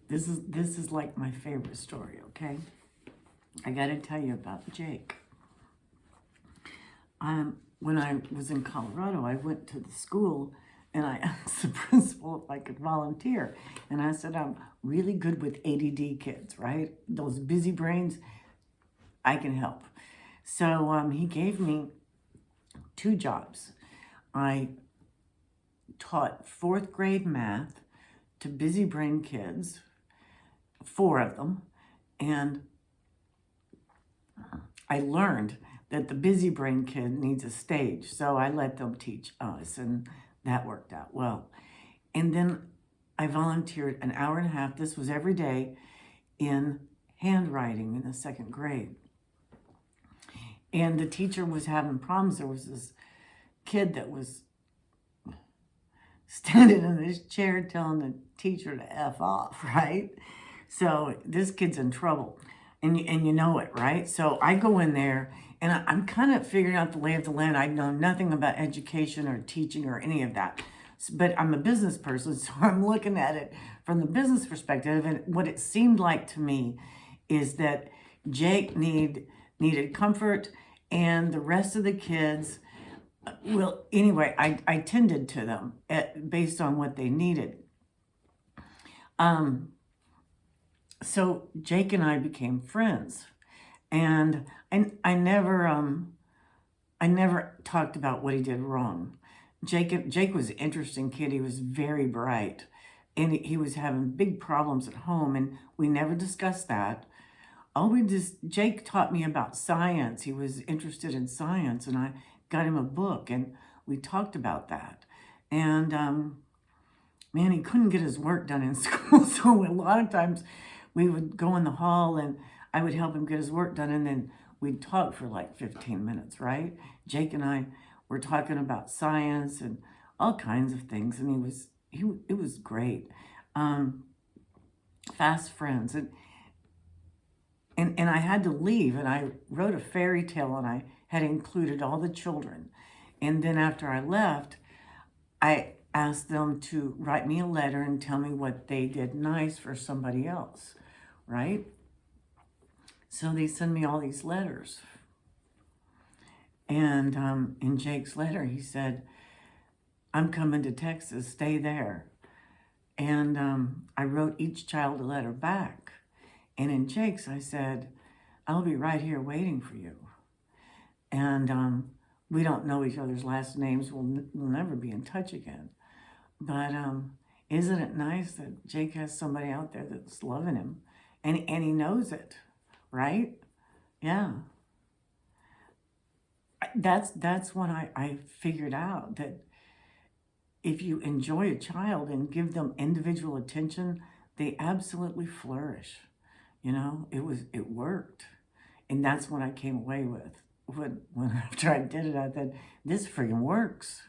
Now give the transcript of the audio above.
This is like my favorite story, okay? I got to tell you about Jake. When I was in Colorado, I went to the school and I asked the principal if I could volunteer. And I said, I'm really good with ADD kids, right? Those busy brains, I can help. So he gave me 2 jobs. I taught 4th grade math to busy brain kids, 4 of them, and I learned that the busy brain kid needs a stage, so I let them teach us, and that worked out well. And then I volunteered an hour and a half, this was every day, in handwriting in the 2nd grade. And the teacher was having problems. There was this kid that was standing in his chair telling the teacher to F off, right? So this kid's in trouble, and you know it, right? So I go in there, and I'm kind of figuring out the lay of the land. I know nothing about education or teaching or any of that, but I'm a business person, so I'm looking at it from the business perspective. And what it seemed like to me is that Jake needed comfort, and the rest of the kids, well, anyway, I tended to them based on what they needed. So Jake and I became friends, and I never talked about what he did wrong. Jake was an interesting kid. He was very bright, and he was having big problems at home, and we never discussed that. Jake taught me about science. He was interested in science, and I got him a book, and we talked about that. And man, he couldn't get his work done in school, so a lot of times we would go in the hall, and I would help him get his work done, and then we'd talk for like 15 minutes, right? Jake and I were talking about science and all kinds of things, and it was great. Fast friends. And I had to leave, and I wrote a fairy tale, and I had included all the children. And then after I left, I asked them to write me a letter and tell me what they did nice for somebody else, right? So they send me all these letters. And in Jake's letter, he said, I'm coming to Texas, stay there. And I wrote each child a letter back. And in Jake's, I said, I'll be right here waiting for you. And we don't know each other's last names. We'll never be in touch again. But isn't it nice that Jake has somebody out there that's loving him? And he knows it, right? Yeah. That's when I figured out that if you enjoy a child and give them individual attention, they absolutely flourish. You know, it worked. And that's what I came away with. When after I did it, I said, this freaking works.